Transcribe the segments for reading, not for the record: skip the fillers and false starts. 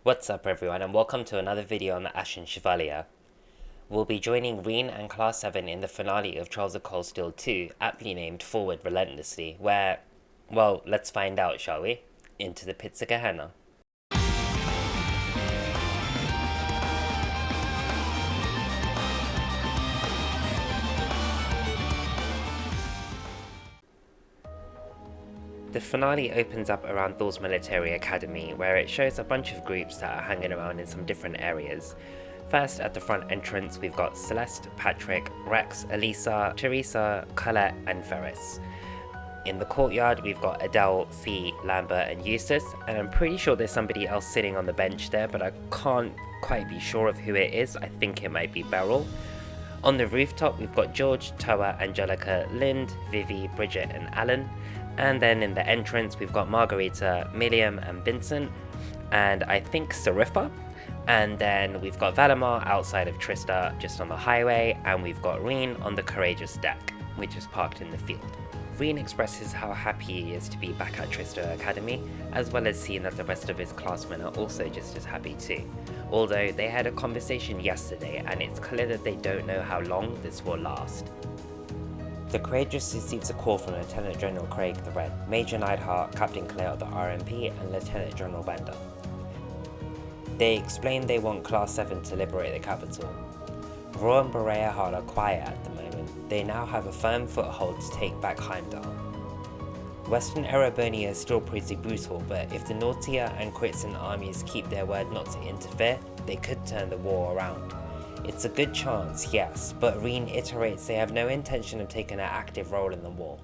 What's up everyone and welcome to another video on the Ashen Chevalier. We'll be joining Rean and Class 7 in the finale of Charles of Cold Steel 2, aptly named Forward Relentlessly, where, well, let's find out, shall we? Into the pits of Gehenna. The finale opens up around Thor's military academy, where it shows a bunch of groups that are hanging around in some different areas. First, at the front entrance, we've got Celeste, Patrick, Rex, Elisa, Teresa, Colette, and Ferris. In the courtyard, we've got Adele, Fee, Lambert, and Eustace, and I'm pretty sure there's somebody else sitting on the bench there, but I can't quite be sure of who it is. I think it might be Beryl. On the rooftop, we've got George, Toa, Angelica, Lind, Vivi, Bridget, and Alan. And then in the entrance, we've got Margarita, Miriam, and Vincent, and I think Sarifa. And then we've got Valimar outside of Trista, just on the highway, and we've got Rean on the Courageous deck, which is parked in the field. Rean expresses how happy he is to be back at Trista Academy, as well as seeing that the rest of his classmen are also just as happy too. Although they had a conversation yesterday, and it's clear that they don't know how long this will last. The Courageous receives a call from Lieutenant General Craig the Red, Major Neidhart, Captain Clare of the RMP, and Lieutenant General Bender. They explain they want Class 7 to liberate the capital. Raw and Berea are quiet at the moment. They now have a firm foothold to take back Heimdall. Western Erebonia is still pretty brutal, but if the Nautia and Kritzen armies keep their word not to interfere, they could turn the war around. It's a good chance, yes, but Rean iterates they have no intention of taking an active role in the war.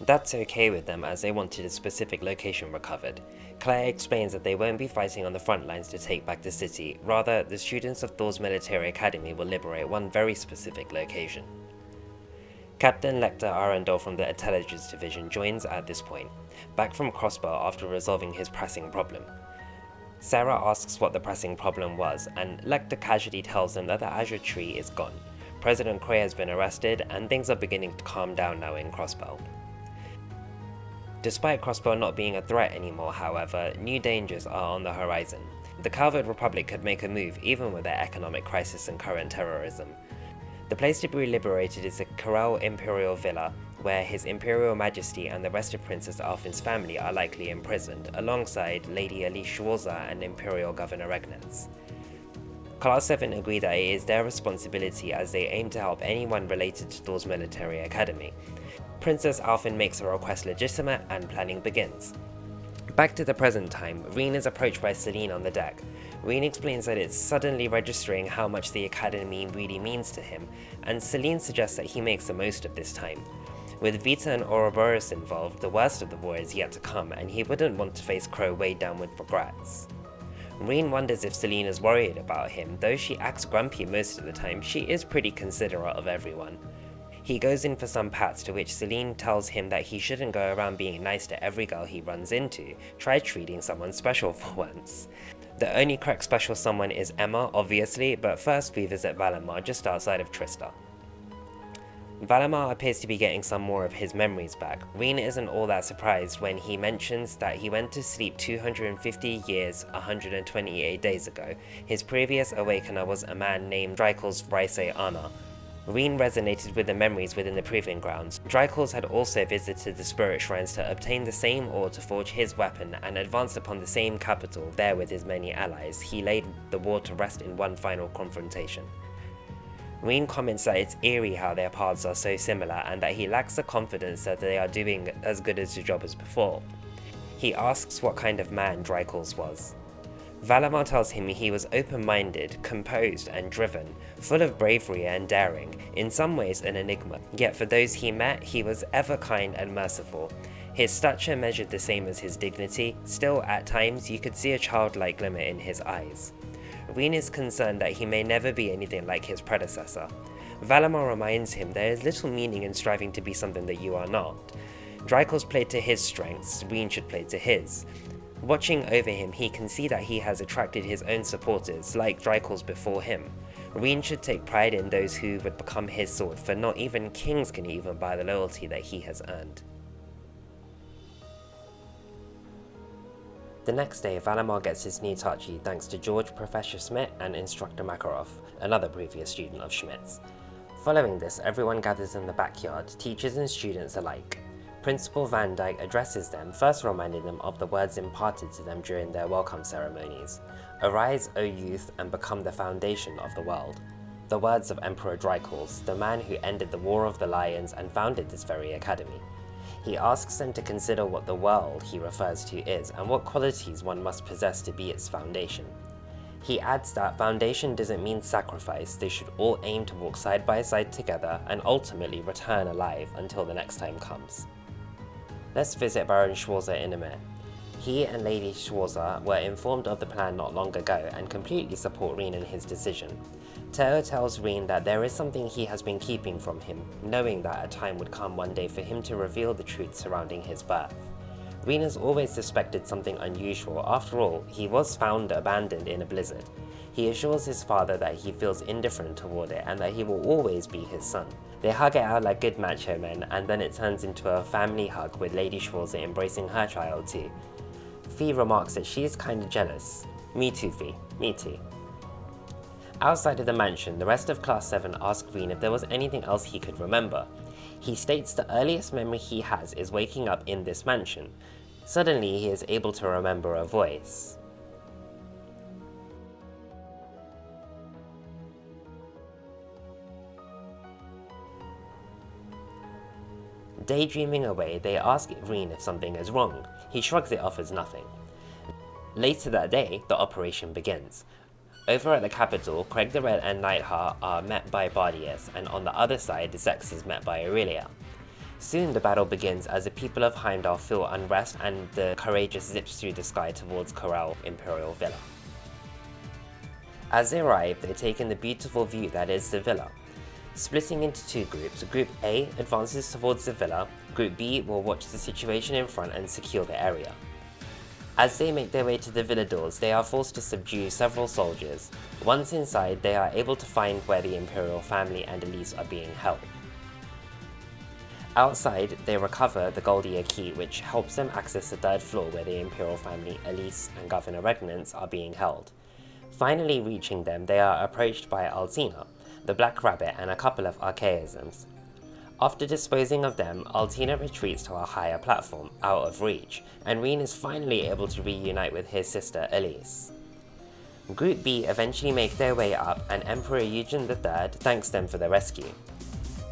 That's okay with them, as they wanted a specific location recovered. Claire explains that they won't be fighting on the front lines to take back the city, rather the students of Thor's military academy will liberate one very specific location. Captain Lecter Arundel from the Intelligence Division joins at this point, back from Crossbow after resolving his pressing problem. Sarah asks what the pressing problem was, and Lecter casually tells them that the Azure Tree is gone. President Cray has been arrested, and things are beginning to calm down now in Crossbow. Despite Crossbow not being a threat anymore, however, new dangers are on the horizon. The Calvert Republic could make a move even with their economic crisis and current terrorism. The place to be liberated is the Corel Imperial Villa, where His Imperial Majesty and the rest of Princess Alfin's family are likely imprisoned, alongside Lady Elise Schwarzer and Imperial Governor Regnitz. Class 7 agree that it is their responsibility as they aim to help anyone related to Thor's military academy. Princess Alfin makes her request legitimate and planning begins. Back to the present time, Rean is approached by Celine on the deck. Rean explains that it's suddenly registering how much the academy really means to him, and Celine suggests that he makes the most of this time. With Vita and Ouroboros involved, the worst of the war is yet to come, and he wouldn't want to face Crow weighed down with regrets. Rean wonders if Celine is worried about him. Though she acts grumpy most of the time, she is pretty considerate of everyone. He goes in for some pats, to which Celine tells him that he shouldn't go around being nice to every girl he runs into. Try treating someone special for once. The only correct special someone is Emma, obviously, but first we visit Valimar just outside of Trista. Valimar appears to be getting some more of his memories back. Rean isn't all that surprised when he mentions that he went to sleep 250 years, 128 days ago. His previous awakener was a man named Drykel's Raise Anna. Rean resonated with the memories within the proving grounds. Drykel's had also visited the spirit shrines to obtain the same ore to forge his weapon and advanced upon the same capital. There with his many allies, he laid the war to rest in one final confrontation. Rean comments that it's eerie how their paths are so similar and that he lacks the confidence that they are doing as good as the job as before. He asks what kind of man Drykel's was. Valimar tells him he was open-minded, composed and driven, full of bravery and daring, in some ways an enigma, yet for those he met he was ever kind and merciful. His stature measured the same as his dignity, still at times you could see a childlike glimmer in his eyes. Rean is concerned that he may never be anything like his predecessor. Valimar reminds him there is little meaning in striving to be something that you are not. Drykel's played to his strengths, Rean should play to his. Watching over him, he can see that he has attracted his own supporters, like Drykel's before him. Rean should take pride in those who would become his sword, for not even kings can even buy the loyalty that he has earned. The next day, Valimar gets his new Tachi thanks to George, Professor Schmidt, and Instructor Makarov, another previous student of Schmidt's. Following this, everyone gathers in the backyard, teachers and students alike. Principal Van Dyke addresses them, first reminding them of the words imparted to them during their welcome ceremonies. "Arise, O youth, and become the foundation of the world." The words of Emperor Drycles, the man who ended the War of the Lions and founded this very academy. He asks them to consider what the world he refers to is, and what qualities one must possess to be its foundation. He adds that foundation doesn't mean sacrifice, they should all aim to walk side by side together and ultimately return alive until the next time comes. Let's visit Baron Schwarzer in a minute. He and Lady Schwarzer were informed of the plan not long ago and completely support Rean in his decision. Teo tells Rean that there is something he has been keeping from him, knowing that a time would come one day for him to reveal the truth surrounding his birth. Rean has always suspected something unusual. After all, he was found abandoned in a blizzard. He assures his father that he feels indifferent toward it and that he will always be his son. They hug it out like good macho men, and then it turns into a family hug with Lady Schwarzer embracing her child too. Fee remarks that she is kinda jealous. Me too, Fee. Me too. Outside of the mansion, the rest of Class 7 ask Rean if there was anything else he could remember. He states the earliest memory he has is waking up in this mansion. Suddenly, he is able to remember a voice. Daydreaming away, they ask Rean if something is wrong. He shrugs it off as nothing. Later that day, the operation begins. Over at the capital, Craig the Red and Nightheart are met by Bardius, and on the other side, Zex is met by Aurelia. Soon the battle begins as the people of Heimdall feel unrest and the Courageous zips through the sky towards Corel Imperial Villa. As they arrive, they take in the beautiful view that is the villa. Splitting into two groups, Group A advances towards the villa, Group B will watch the situation in front and secure the area. As they make their way to the villa doors, they are forced to subdue several soldiers. Once inside, they are able to find where the Imperial family and Elise are being held. Outside, they recover the Goldia key, which helps them access the third floor where the Imperial family, Elise, and Governor Regnance are being held. Finally reaching them, they are approached by Altina, the Black Rabbit, and a couple of archaisms. After disposing of them, Altina retreats to a higher platform, out of reach, and Rean is finally able to reunite with his sister Elise. Group B eventually make their way up, and Emperor Eugen III thanks them for the rescue.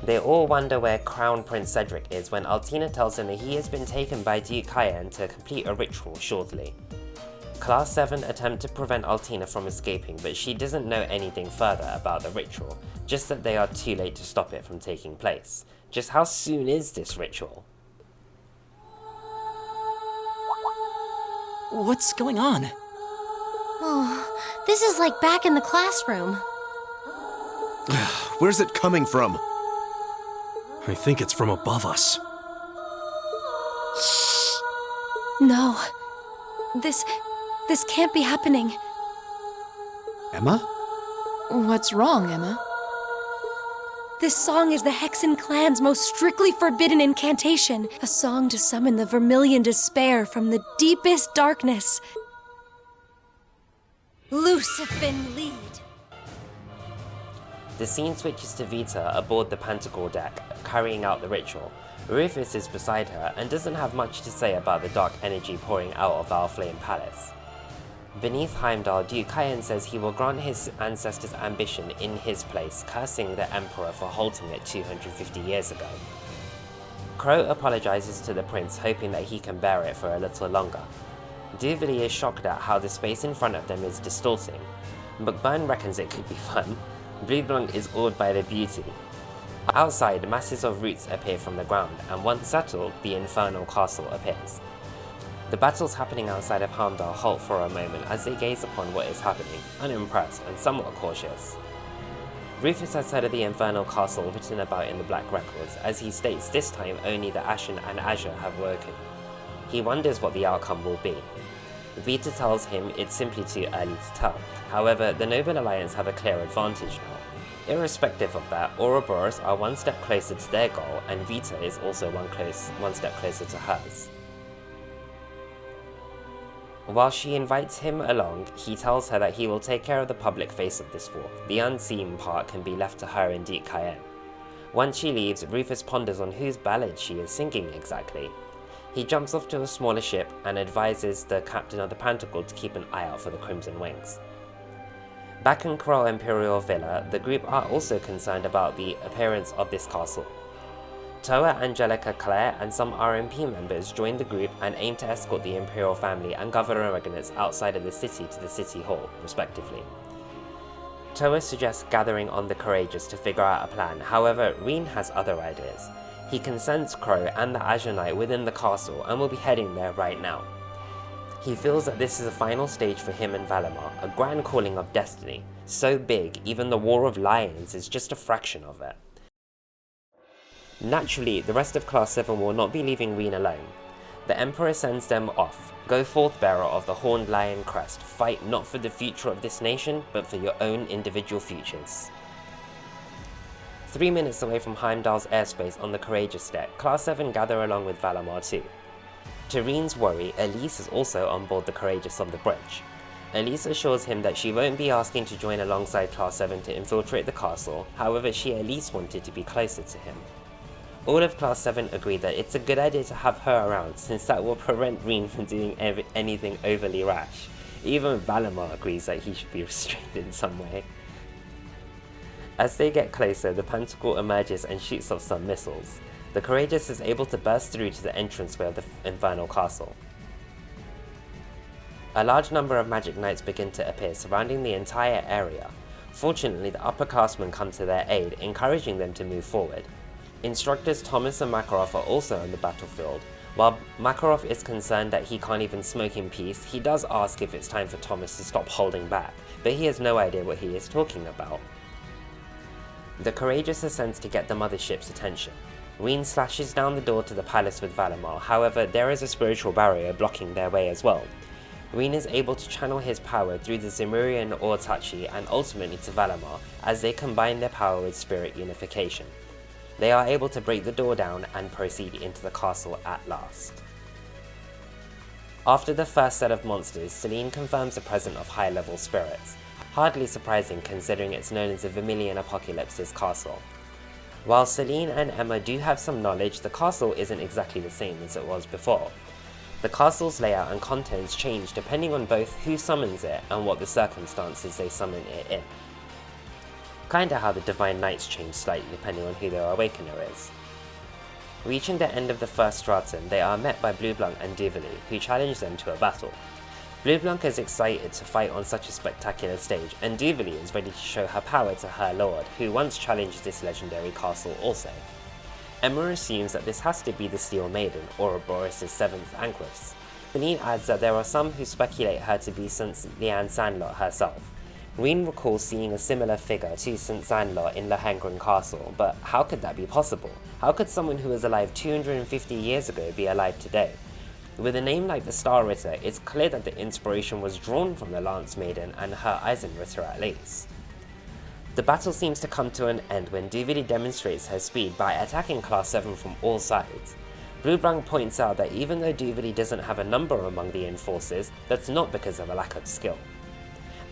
They all wonder where Crown Prince Cedric is when Altina tells them that he has been taken by Duke Cayenne to complete a ritual shortly. Class 7 attempt to prevent Altina from escaping, but she doesn't know anything further about the ritual, just that they are too late to stop it from taking place. Just how soon is this ritual? What's going on? Oh, this is like back in the classroom. Where's it coming from? I think it's from above us. No. This can't be happening. Emma? What's wrong, Emma? This song is the Hexen clan's most strictly forbidden incantation. A song to summon the Vermillion despair from the deepest darkness. Lucifin lead. The scene switches to Vita aboard the Pantagruel deck, carrying out the ritual. Rufus is beside her and doesn't have much to say about the dark energy pouring out of our Flame Palace. Beneath Heimdall, Duke Cayenne says he will grant his ancestors' ambition in his place, cursing the Emperor for halting it 250 years ago. Crow apologizes to the prince, hoping that he can bear it for a little longer. Duvally is shocked at how the space in front of them is distorting. McBurn reckons it could be fun. Blue Blanc is awed by the beauty. Outside, masses of roots appear from the ground, and once settled, the infernal castle appears. The battles happening outside of Heimdall halt for a moment as they gaze upon what is happening, unimpressed and somewhat cautious. Rufus has heard of the infernal castle written about in the Black Records, as he states this time only the Ashen and Azure have woken. He wonders what the outcome will be. Vita tells him it's simply too early to tell. However, the Noble Alliance have a clear advantage now. Irrespective of that, Ouroboros are one step closer to their goal, and Vita is also one step closer to hers. While she invites him along, he tells her that he will take care of the public face of this war. The unseen part can be left to her in Deep Cayenne. Once she leaves, Rufus ponders on whose ballad she is singing exactly. He jumps off to a smaller ship and advises the captain of the Panticle to keep an eye out for the Crimson Wings. Back in Kroll Imperial Villa, the group are also concerned about the appearance of this castle. Toa, Angelica, Claire, and some RMP members join the group and aim to escort the Imperial family and Governor Regnitz outside of the city to the City Hall, respectively. Toa suggests gathering on the Courageous to figure out a plan, however, Rean has other ideas. He consents Crow and the Azure Knight within the castle and will be heading there right now. He feels that this is a final stage for him and Valimar, a grand calling of destiny, so big even the War of Lions is just a fraction of it. Naturally, the rest of Class VII will not be leaving Rean alone. The Emperor sends them off. Go forth, bearer of the Horned Lion Crest, fight not for the future of this nation, but for your own individual futures. 3 minutes away from Heimdall's airspace on the Courageous deck, Class VII gather along with Valimar too. To Rean's worry, Elise is also on board the Courageous on the bridge. Elise assures him that she won't be asking to join alongside Class VII to infiltrate the castle, however she at least wanted to be closer to him. All of Class VII agree that it's a good idea to have her around since that will prevent Rean from doing anything overly rash. Even Valimar agrees that he should be restrained in some way. As they get closer, the Panticle emerges and shoots off some missiles. The Courageous is able to burst through to the entranceway of the Infernal Castle. A large number of magic knights begin to appear surrounding the entire area. Fortunately, the upperclassmen come to their aid, encouraging them to move forward. Instructors Thomas and Makarov are also on the battlefield. While Makarov is concerned that he can't even smoke in peace, he does ask if it's time for Thomas to stop holding back, but he has no idea what he is talking about. The Courageous ascends to get the mothership's attention. Rean slashes down the door to the palace with Valimar, however there is a spiritual barrier blocking their way as well. Rean is able to channel his power through the Zemurian Ortachi and ultimately to Valimar as they combine their power with spirit unification. They are able to break the door down and proceed into the castle at last. After the first set of monsters, Selene confirms the presence of high-level spirits, hardly surprising considering it's known as the Vermillion Apocalypse's castle. While Selene and Emma do have some knowledge, the castle isn't exactly the same as it was before. The castle's layout and contents change depending on both who summons it and what the circumstances they summon it in. Kinda how the Divine Knights change slightly depending on who their Awakener is. Reaching the end of the first stratum, they are met by Blueblanc and Duvally, who challenge them to a battle. Blueblanc is excited to fight on such a spectacular stage, and Duvally is ready to show her power to her lord, who once challenged this legendary castle also. Emma assumes that this has to be the Steel Maiden, Ouroboros' 7th Anquis. Selene adds that there are some who speculate her to be St. Leanne Sandlot herself. Rean recalls seeing a similar figure to St. Sandlot in Lohengrin Castle, but how could that be possible? How could someone who was alive 250 years ago be alive today? With a name like the Star Ritter, it's clear that the inspiration was drawn from the Lance Maiden and her Eisenritter at least. The battle seems to come to an end when Duvally demonstrates her speed by attacking Class VII from all sides. Blueblanc points out that even though Duvally doesn't have a number among the enforcers, that's not because of a lack of skill.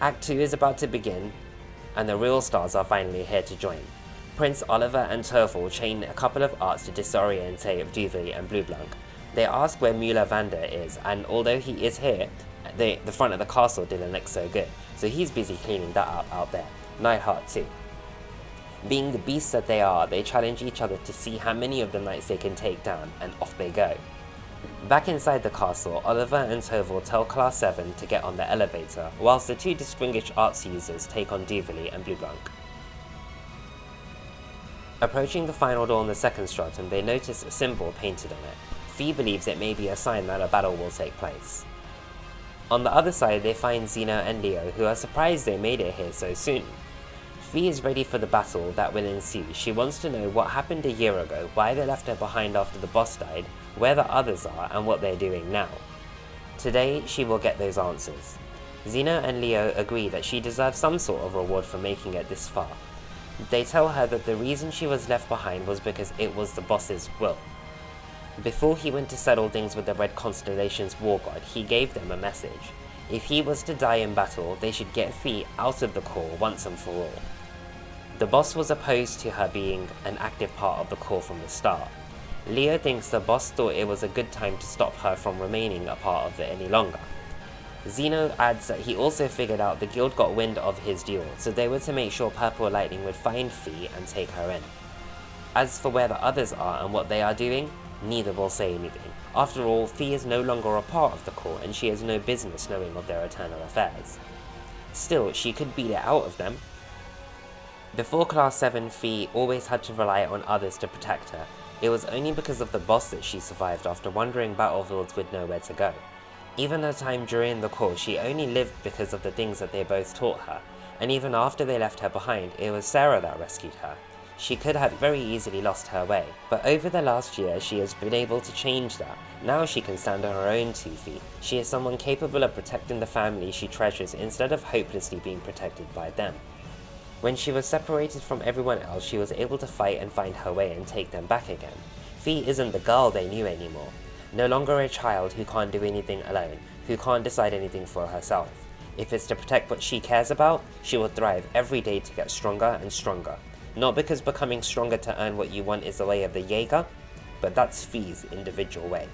Act 2 is about to begin, and the real stars are finally here to join. Prince Oliver and Turfel chain a couple of arts to disorientate Duvally and Blueblanc. They ask where Mueller Vander is, and although he is here, the front of the castle didn't look so good, so he's busy cleaning that up out there. Nightheart too. Being the beasts that they are, they challenge each other to see how many of the knights they can take down, and off they go. Back inside the castle, Oliver and Toval tell Class VII to get on the elevator, whilst the two distinguished arts users take on Duvally and Blueblanc. Approaching the final door on the second stratum, they notice a symbol painted on it. Fee believes it may be a sign that a battle will take place. On the other side, they find Zeno and Leo, who are surprised they made it here so soon. Fee is ready for the battle that will ensue. She wants to know what happened a year ago, why they left her behind after the boss died, where the others are, and what they're doing now. Today, she will get those answers. Zeno and Leo agree that she deserves some sort of reward for making it this far. They tell her that the reason she was left behind was because it was the boss's will. Before he went to settle things with the Red Constellation's war god, he gave them a message. If he was to die in battle, they should get Fi out of the Corps once and for all. The boss was opposed to her being an active part of the Corps from the start. Leo thinks the boss thought it was a good time to stop her from remaining a part of it any longer. Zeno adds that he also figured out the guild got wind of his duel, so they were to make sure Purple Lightning would find Fi and take her in. As for where the others are and what they are doing, neither will say anything. After all, Fi is no longer a part of the Corps and she has no business knowing of their eternal affairs. Still, she could beat it out of them. Before Class 7, Fi always had to rely on others to protect her. It was only because of the boss that she survived after wandering battlefields with nowhere to go. Even her time during the Corps, she only lived because of the things that they both taught her, and even after they left her behind, it was Sarah that rescued her. She could have very easily lost her way, but over the last year she has been able to change that. Now she can stand on her own 2 feet. She is someone capable of protecting the family she treasures instead of hopelessly being protected by them. When she was separated from everyone else, she was able to fight and find her way and take them back again. Fi isn't the girl they knew anymore. No longer a child who can't do anything alone, who can't decide anything for herself. If it's to protect what she cares about, she will thrive every day to get stronger and stronger. Not because becoming stronger to earn what you want is the way of the Jaeger, but that's Fi's individual way.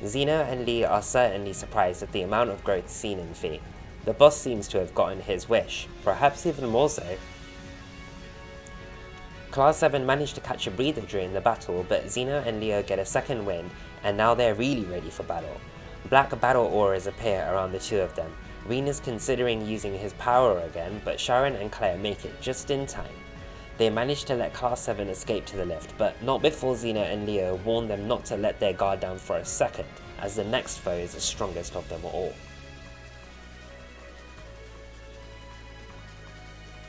Zeno and Lee are certainly surprised at the amount of growth seen in Fi. The boss seems to have gotten his wish, perhaps even more so. Class 7 managed to catch a breather during the battle, but Zeno and Leo get a second wind, and now they're really ready for battle. Black battle auras appear around the two of them. Rean is considering using his power again, but Sharon and Claire make it just in time. They manage to let Class 7 escape to the lift, but not before Zeno and Leo warn them not to let their guard down for a second, as the next foe is the strongest of them all.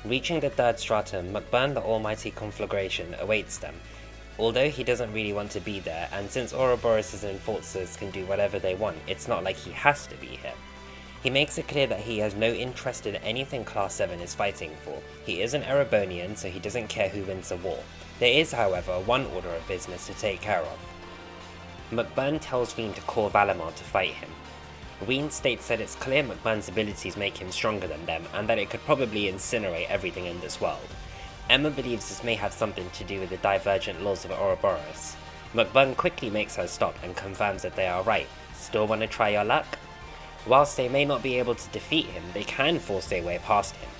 Reaching the third stratum, McBurn the Almighty Conflagration awaits them, although he doesn't really want to be there, and since Ouroboros' enforcers can do whatever they want, it's not like he has to be here. He makes it clear that he has no interest in anything Class 7 is fighting for. He is an Erebonian, so he doesn't care who wins the war. There is, however, one order of business to take care of. McBurn tells Rean to call Valimar to fight him. Rean states that it's clear McBurn's abilities make him stronger than them, and that it could probably incinerate everything in this world. Emma believes this may have something to do with the divergent laws of Ouroboros. McBurn quickly makes her stop and confirms that they are right. Still want to try your luck? Whilst they may not be able to defeat him, they can force their way past him.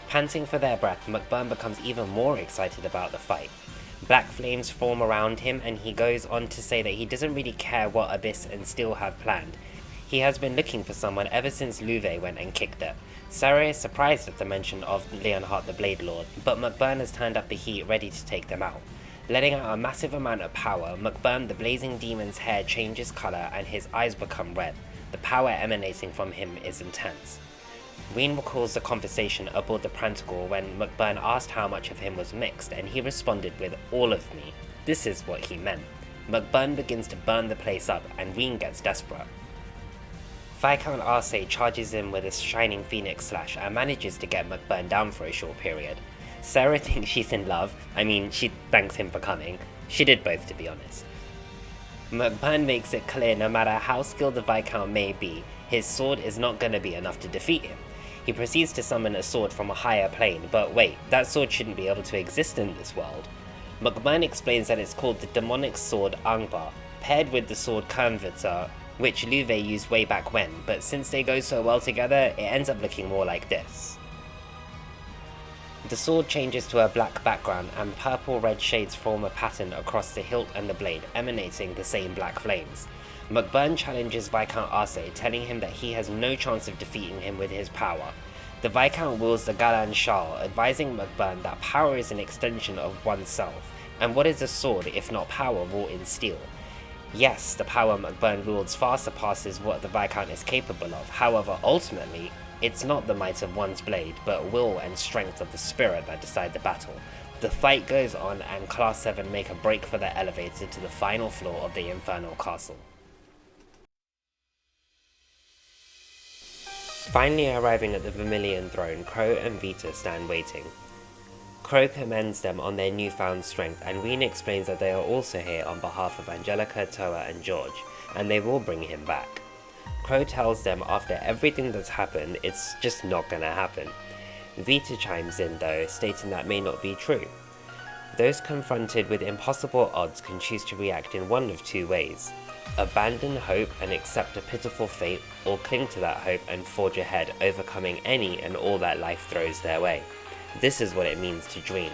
Panting for their breath, McBurn becomes even more excited about the fight. Black flames form around him, and he goes on to say that he doesn't really care what Abyss and Steel have planned. He has been looking for someone ever since Louve went and kicked it. Sarah is surprised at the mention of Leonhardt the Blade Lord, but McBurn has turned up the heat ready to take them out. Letting out a massive amount of power, McBurn the Blazing Demon's hair changes colour and his eyes become red. The power emanating from him is intense. Rean recalls the conversation aboard the Pranticore when McBurn asked how much of him was mixed, and he responded with "all of me." This is what he meant. McBurn begins to burn the place up, and Rean gets desperate. Viscount Arce charges in with a Shining Phoenix slash and manages to get McBurn down for a short period. Sarah thinks she's in love. I mean, she thanks him for coming. She did both, to be honest. McBurn makes it clear no matter how skilled the Viscount may be, his sword is not going to be enough to defeat him. He proceeds to summon a sword from a higher plane, but wait, that sword shouldn't be able to exist in this world. McBurn explains that it's called the demonic sword Angbar, paired with the sword Kernvitzer, which Louve used way back when, but since they go so well together, it ends up looking more like this. The sword changes to a black background, and purple-red shades form a pattern across the hilt and the blade, emanating the same black flames. McBurn challenges Viscount Arce, telling him that he has no chance of defeating him with his power. The Viscount wields the Galan Shal, advising McBurn that power is an extension of oneself, and what is a sword if not power wrought in steel? Yes, the power McBurn wields far surpasses what the Viscount is capable of, however, ultimately, it's not the might of one's blade, but will and strength of the spirit that decide the battle. The fight goes on, and Class 7 make a break for their elevator to the final floor of the Infernal Castle. Finally arriving at the Vermillion throne, Crow and Vita stand waiting. Crow commends them on their newfound strength, and Rean explains that they are also here on behalf of Angelica, Toa, and George, and they will bring him back. Crow tells them after everything that's happened, it's just not gonna happen. Vita chimes in though, stating that may not be true. Those confronted with impossible odds can choose to react in one of two ways: abandon hope and accept a pitiful fate, or cling to that hope and forge ahead, overcoming any and all that life throws their way. This is what it means to dream.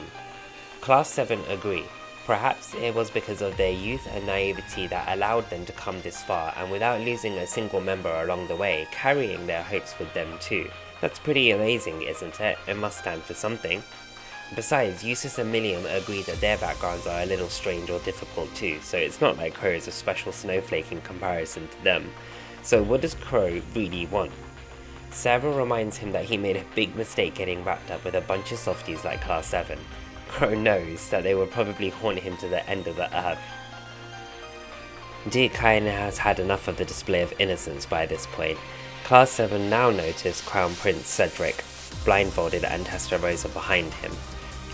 Class 7 agree. Perhaps it was because of their youth and naivety that allowed them to come this far, and without losing a single member along the way, carrying their hopes with them too. That's pretty amazing, isn't it? It must stand for something. Besides, Eustace and Milliam agree that their backgrounds are a little strange or difficult too, so it's not like Crow is a special snowflake in comparison to them. So what does Crow really want? Sarah reminds him that he made a big mistake getting wrapped up with a bunch of softies like Class 7. Crow knows that they will probably haunt him to the end of the earth. Duke Cayenne has had enough of the display of innocence by this point. Class 7 now notice Crown Prince Cedric, blindfolded, and Testarossa behind him.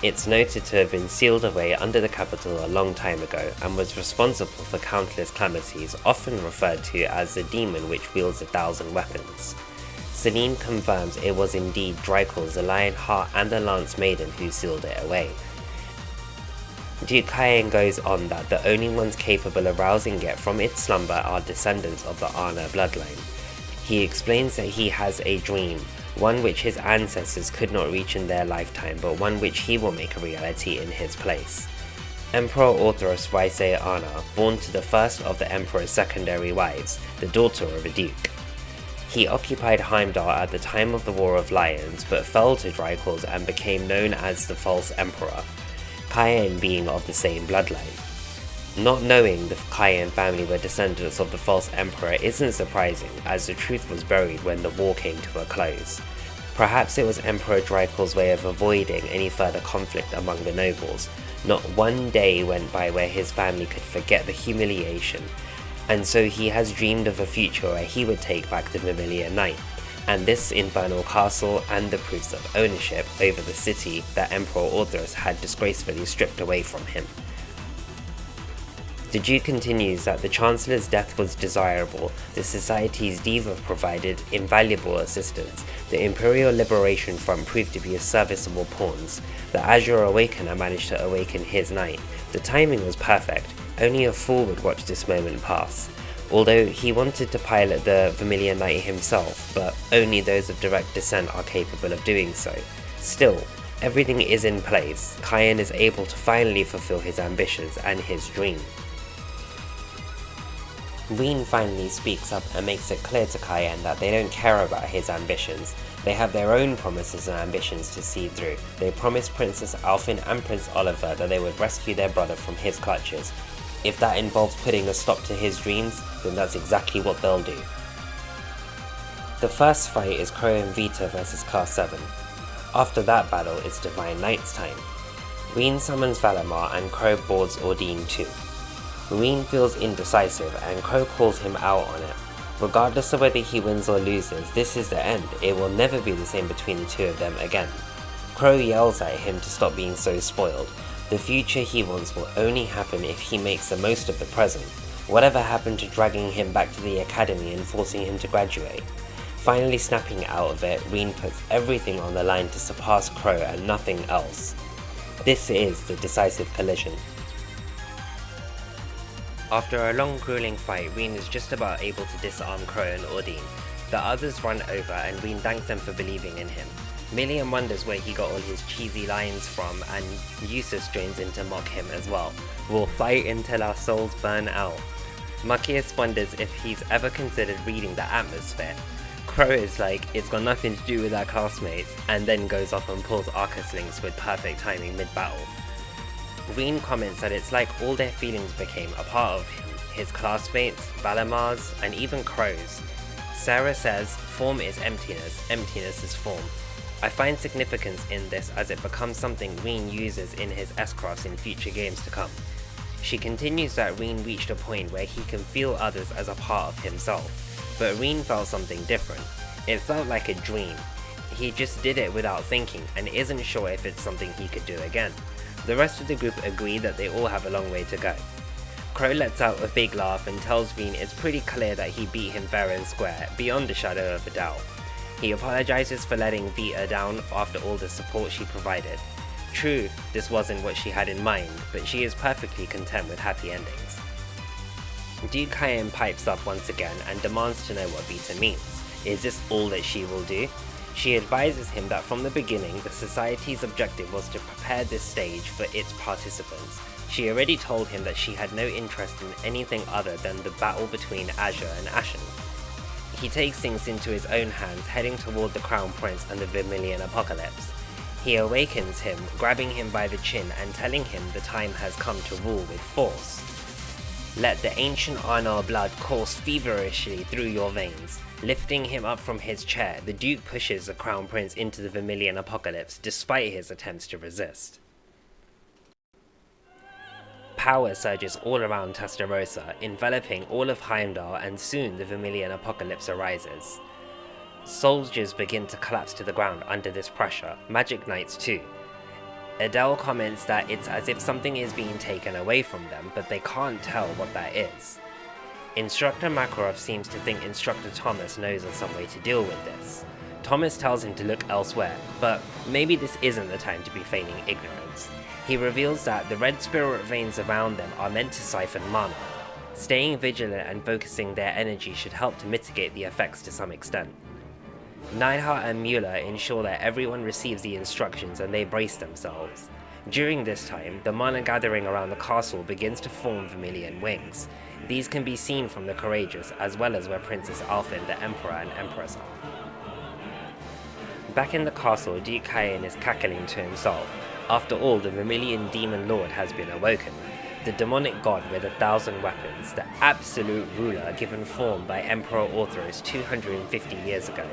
It's noted to have been sealed away under the capital a long time ago, and was responsible for countless calamities, often referred to as the demon which wields 1,000 weapons. Celine confirms it was indeed Drycles, the Lionheart, and the Lance Maiden who sealed it away. Duke Cayenne goes on that the only ones capable of rousing it from its slumber are descendants of the Arna bloodline. He explains that he has a dream, one which his ancestors could not reach in their lifetime, but one which he will make a reality in his place. Emperor Orthoros Vaisei Arna, born to the first of the Emperor's secondary wives, the daughter of a duke. He occupied Heimdall at the time of the War of Lions, but fell to Drycles and became known as the False Emperor, Cayenne being of the same bloodline. Not knowing the Cayenne family were descendants of the False Emperor isn't surprising, as the truth was buried when the war came to a close. Perhaps it was Emperor Drycles' way of avoiding any further conflict among the nobles. Not one day went by where his family could forget the humiliation, and so he has dreamed of a future where he would take back the Vermillion Knight, and this infernal castle, and the proofs of ownership over the city that Emperor Orthoros had disgracefully stripped away from him. The Duke continues that the Chancellor's death was desirable, the Society's Diva provided invaluable assistance, the Imperial Liberation Front proved to be a serviceable pawns, the Azure Awakener managed to awaken his knight. The timing was perfect, only a fool would watch this moment pass. Although he wanted to pilot the Vermillion Knight himself, but only those of direct descent are capable of doing so. Still, everything is in place. Cayenne is able to finally fulfill his ambitions and his dream. Rean finally speaks up and makes it clear to Cayenne that they don't care about his ambitions. They have their own promises and ambitions to see through. They promised Princess Alfin and Prince Oliver that they would rescue their brother from his clutches. If that involves putting a stop to his dreams, then that's exactly what they'll do. The first fight is Crow and Vita versus Class 7. After that battle, it's Divine Knight's time. Rean summons Valimar and Crow boards Ordine too. Rean feels indecisive and Crow calls him out on it. Regardless of whether he wins or loses, this is the end. It will never be the same between the two of them again. Crow yells at him to stop being so spoiled. The future he wants will only happen if he makes the most of the present. Whatever happened to dragging him back to the academy and forcing him to graduate? Finally snapping out of it, Rean puts everything on the line to surpass Crow and nothing else. This is the decisive collision. After a long grueling fight, Rean is just about able to disarm Crow and Ordine. The others run over and Rean thanks them for believing in him. Milliam wonders where he got all his cheesy lines from, and Eustace joins in to mock him as well. We'll fight until our souls burn out. Machias wonders if he's ever considered reading the atmosphere. Crow is like, it's got nothing to do with our classmates, and then goes off and pulls Arcus links with perfect timing mid-battle. Rean comments that it's like all their feelings became a part of him, his classmates, Valimar's, and even Crow's. Sarah says, form is emptiness, emptiness is form. I find significance in this as it becomes something Rean uses in his S-Cross in future games to come. She continues that Rean reached a point where he can feel others as a part of himself, but Rean felt something different. It felt like a dream. He just did it without thinking and isn't sure if it's something he could do again. The rest of the group agree that they all have a long way to go. Crow lets out a big laugh and tells Rean it's pretty clear that he beat him fair and square, beyond a shadow of a doubt. He apologizes for letting Vita down after all the support she provided. True, this wasn't what she had in mind, but she is perfectly content with happy endings. Duke Cayenne pipes up once again and demands to know what Vita means. Is this all that she will do? She advises him that from the beginning, the Society's objective was to prepare this stage for its participants. She already told him that she had no interest in anything other than the battle between Azure and Ashen. He takes things into his own hands, heading toward the Crown Prince and the Vermillion Apocalypse. He awakens him, grabbing him by the chin and telling him the time has come to rule with force. Let the ancient Arnar blood course feverishly through your veins. Lifting him up from his chair, the Duke pushes the Crown Prince into the Vermillion Apocalypse, despite his attempts to resist. Power surges all around Testarossa, enveloping all of Heimdall, and soon the Vermillion Apocalypse arises. Soldiers begin to collapse to the ground under this pressure, Magic Knights too. Adele comments that it's as if something is being taken away from them, but they can't tell what that is. Instructor Makarov seems to think Instructor Thomas knows of some way to deal with this. Thomas tells him to look elsewhere, but maybe this isn't the time to be feigning ignorance. He reveals that the red spirit veins around them are meant to siphon mana. Staying vigilant and focusing their energy should help to mitigate the effects to some extent. Neidhart and Mueller ensure that everyone receives the instructions and they brace themselves. During this time, the mana gathering around the castle begins to form Vermilion wings. These can be seen from the Courageous, as well as where Princess Alfin, the Emperor and Empress are. Back in the castle, Duke Cayenne is cackling to himself. After all, the Vermilion Demon Lord has been awoken. The demonic god with 1,000 weapons, the absolute ruler given form by Emperor Orthros 250 years ago.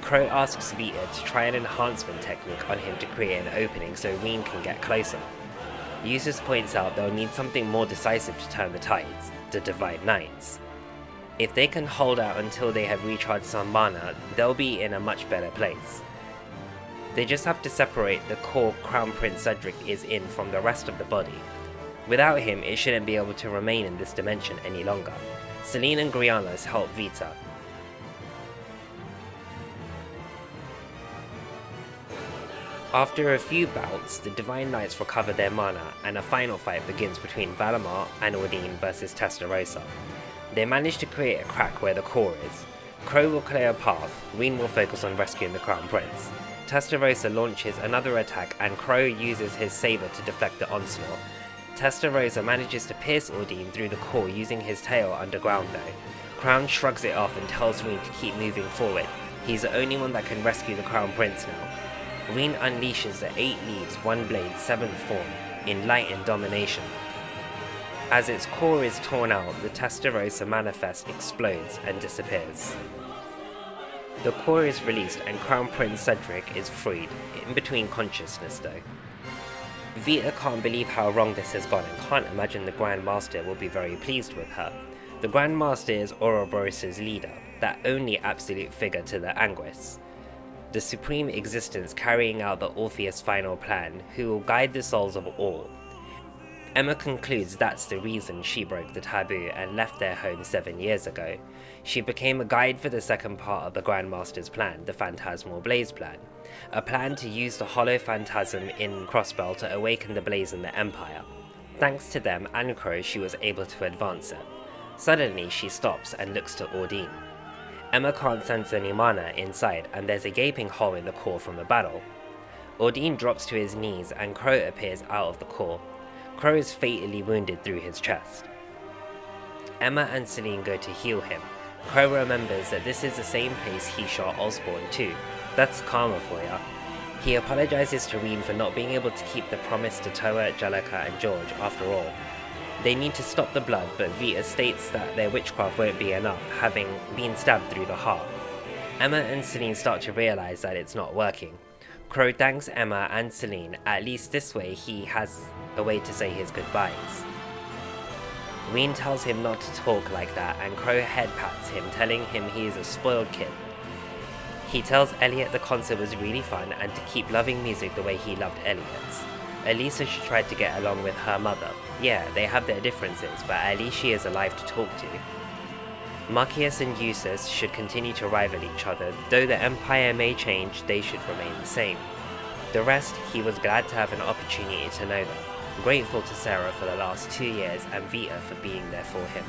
Crow asks Vita to try an enhancement technique on him to create an opening so Rean can get closer. Eustace points out they'll need something more decisive to turn the tides, the Divine Knights. If they can hold out until they have recharged some mana, they'll be in a much better place. They just have to separate the core Crown Prince Cedric is in from the rest of the body. Without him, it shouldn't be able to remain in this dimension any longer. Selene and Grianos help Vita. After a few bouts, the Divine Knights recover their mana, and a final fight begins between Valimar and Ordine versus Testarossa. They manage to create a crack where the core is. Crow will clear a path, Rean will focus on rescuing the Crown Prince. Testarossa launches another attack and Crow uses his saber to deflect the onslaught. Testarossa manages to pierce Ordine through the core using his tail underground though. Crown shrugs it off and tells Rean to keep moving forward. He's the only one that can rescue the Crown Prince now. Rean unleashes the 8 leaves, 1 blade, 7th form, in light and domination. As its core is torn out, the Testarossa manifest explodes and disappears. The core is released and Crown Prince Cedric is freed, in between consciousness though. Vita can't believe how wrong this has gone and can't imagine the Grand Master will be very pleased with her. The Grand Master is Ouroboros' leader, that only absolute figure to the Anguis. The supreme existence carrying out the Orpheus' final plan, who will guide the souls of all. Emma concludes that's the reason she broke the taboo and left their home 7 years ago. She became a guide for the second part of the Grand Master's plan, the Phantasmal Blaze plan. A plan to use the Hollow Phantasm in Crossbell to awaken the blaze in the Empire. Thanks to them and Crow, she was able to advance it. Suddenly she stops and looks to Ordine. Emma can't sense any mana inside and there's a gaping hole in the core from the battle. Ordine drops to his knees and Crow appears out of the core. Crow is fatally wounded through his chest. Emma and Selene go to heal him. Crow remembers that this is the same place he shot Osborne too. That's karma for ya. He apologizes to Rean for not being able to keep the promise to Toa, Jellica and George after all. They need to stop the blood, but Vita states that their witchcraft won't be enough, having been stabbed through the heart. Emma and Selene start to realize that it's not working. Crow thanks Emma and Selene, at least this way he has a way to say his goodbyes. Rean tells him not to talk like that and Crow head pats him, telling him he is a spoiled kid. He tells Elliot the concert was really fun and to keep loving music the way he loved Elliot's. Elisa should try to get along with her mother. Yeah, they have their differences, but at least she is alive to talk to. Marcius and Eustace should continue to rival each other. Though the Empire may change, they should remain the same. The rest, he was glad to have an opportunity to know them. Grateful to Sarah for the last 2 years and Vita for being there for him.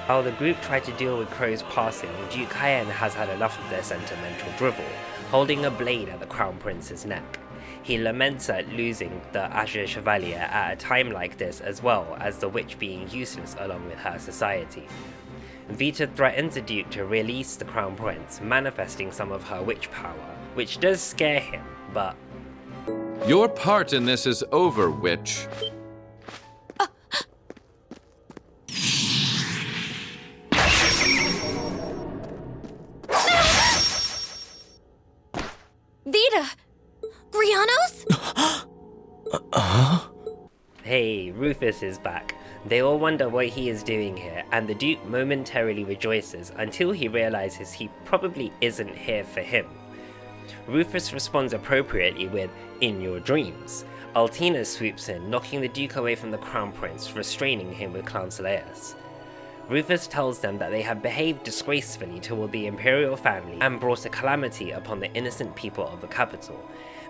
While the group tried to deal with Crow's passing, Duke Cayenne has had enough of their sentimental drivel, holding a blade at the Crown Prince's neck. He laments at losing the Azure Chevalier at a time like this, as well as the witch being useless along with her society. Vita threatens the Duke to release the Crown Prince, manifesting some of her witch power, which does scare him, but... Your part in this is over, witch. Vita! Grianos? Hey, Rufus is back. They all wonder what he is doing here, and the Duke momentarily rejoices until he realizes he probably isn't here for him. Rufus responds appropriately with, "In your dreams." Altina swoops in, knocking the Duke away from the Crown Prince, restraining him with Clownsileus. Rufus tells them that they have behaved disgracefully toward the Imperial family and brought a calamity upon the innocent people of the capital.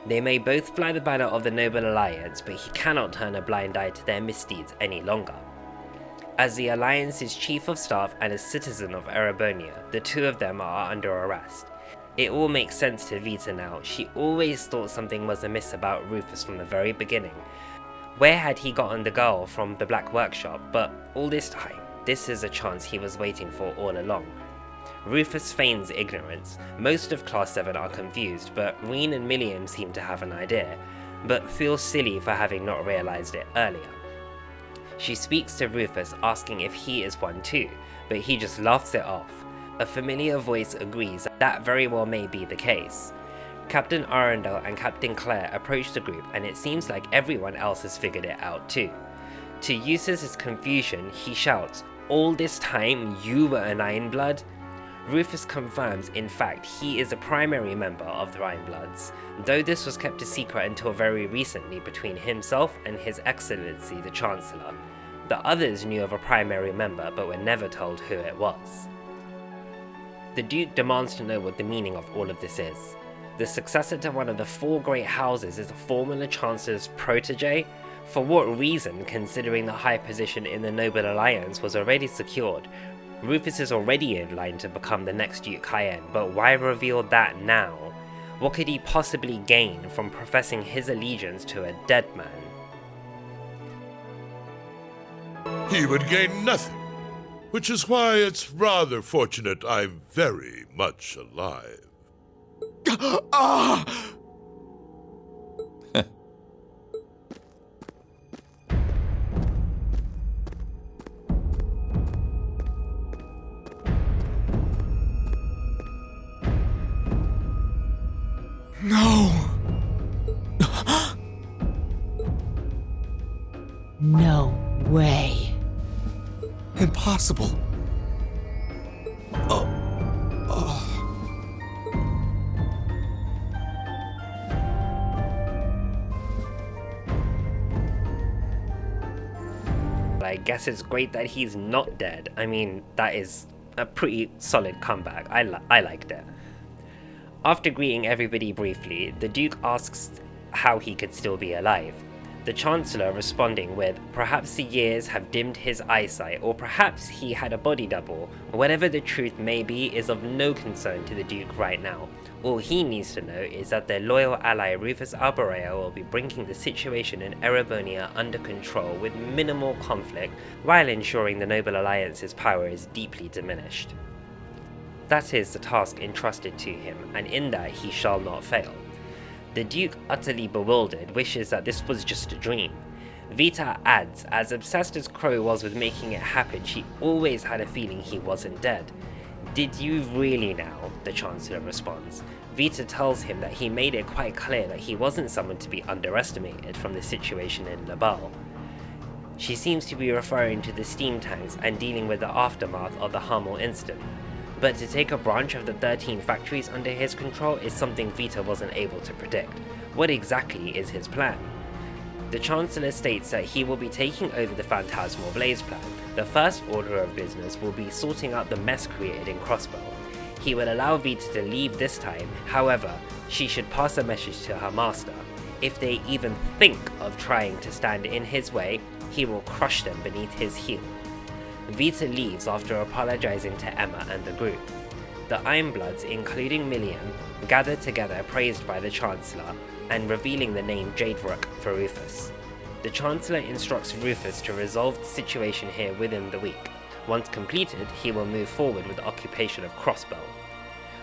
They may both fly the banner of the Noble Alliance, but he cannot turn a blind eye to their misdeeds any longer. As the Alliance's Chief of Staff and a citizen of Erebonia, the two of them are under arrest. It all makes sense to Vita now. She always thought something was amiss about Rufus from the very beginning. Where had he gotten the girl from the Black Workshop? But all this time, this is a chance he was waiting for all along. Rufus feigns ignorance. Most of Class VII are confused, but Rean and Milliam seem to have an idea, but feel silly for having not realized it earlier. She speaks to Rufus, asking if he is one too, but he just laughs it off. A familiar voice agrees that very well may be the case. Captain Arundel and Captain Claire approach the group, and it seems like everyone else has figured it out too. To Eustace's confusion, he shouts, "All this time you were an Ironblood?" Rufus confirms, in fact, he is a primary member of the Ironbloods, though this was kept a secret until very recently between himself and His Excellency the Chancellor. The others knew of a primary member but were never told who it was. The Duke demands to know what the meaning of all of this is. The successor to one of the 4 great houses is a former Chancellor's protege? For what reason, considering the high position in the Noble Alliance was already secured? Rufus is already in line to become the next Duke Cayenne, but why reveal that now? What could he possibly gain from professing his allegiance to a dead man? He would gain nothing, which is why it's rather fortunate I'm very much alive. No! No way. Impossible. I guess it's great that he's not dead. I mean, that is a pretty solid comeback. I liked it. After greeting everybody briefly, the Duke asks how he could still be alive. The Chancellor responding with, perhaps the years have dimmed his eyesight, or perhaps he had a body double. Whatever the truth may be is of no concern to the Duke right now. All he needs to know is that their loyal ally Rufus Arborea will be bringing the situation in Erebonia under control with minimal conflict, while ensuring the Noble Alliance's power is deeply diminished. That is the task entrusted to him, and in that he shall not fail. The Duke, utterly bewildered, wishes that this was just a dream. Vita adds, as obsessed as Crow was with making it happen, she always had a feeling he wasn't dead. Did you really now? The Chancellor responds. Vita tells him that he made it quite clear that he wasn't someone to be underestimated from the situation in Labal. She seems to be referring to the steam tanks and dealing with the aftermath of the Hummel incident, but to take a branch of the 13 factories under his control is something Vita wasn't able to predict. What exactly is his plan? The Chancellor states that he will be taking over the Phantasmal Blaze plan. The first order of business will be sorting out the mess created in Crossbow. He will allow Vita to leave this time, however, she should pass a message to her master. If they even think of trying to stand in his way, he will crush them beneath his heel. Vita leaves after apologizing to Emma and the group. The Ironbloods, including Million, gather together praised by the Chancellor and revealing the name Jaderook for Rufus. The Chancellor instructs Rufus to resolve the situation here within the week. Once completed, he will move forward with the occupation of Crossbow.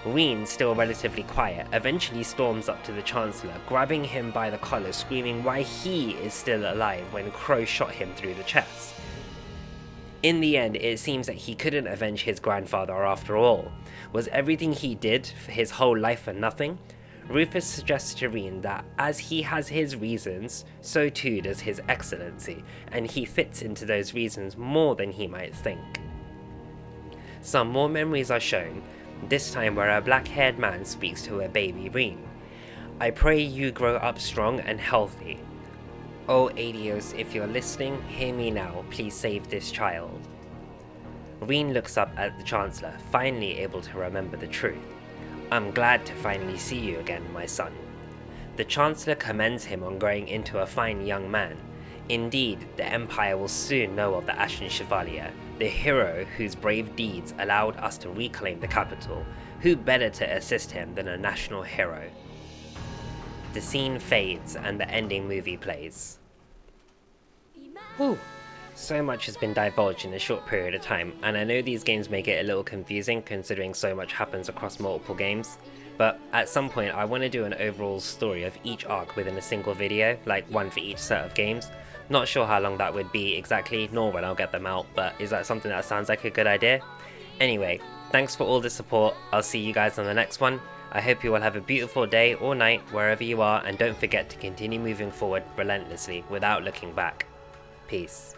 Rean, still relatively quiet, eventually storms up to the Chancellor, grabbing him by the collar, screaming why he is still alive when Crow shot him through the chest. In the end, it seems that he couldn't avenge his grandfather after all. Was everything he did for his whole life for nothing? Rufus suggests to Rean that as he has his reasons, so too does his excellency, and he fits into those reasons more than he might think. Some more memories are shown, this time where a black-haired man speaks to a baby Rean. I pray you grow up strong and healthy. Oh Adios, if you're listening, hear me now, please save this child. Rean looks up at the Chancellor, finally able to remember the truth. I'm glad to finally see you again, my son. The Chancellor commends him on growing into a fine young man. Indeed, the Empire will soon know of the Ashen Chevalier, the hero whose brave deeds allowed us to reclaim the capital. Who better to assist him than a national hero? The scene fades and the ending movie plays. Whew. So much has been divulged in a short period of time, and I know these games may get a little confusing considering so much happens across multiple games, but at some point I want to do an overall story of each arc within a single video, like one for each set of games. Not sure how long that would be exactly, nor when I'll get them out, but is that something that sounds like a good idea? Anyway, thanks for all the support, I'll see you guys on the next one. I hope you all have a beautiful day or night wherever you are, and don't forget to continue moving forward relentlessly without looking back. Peace.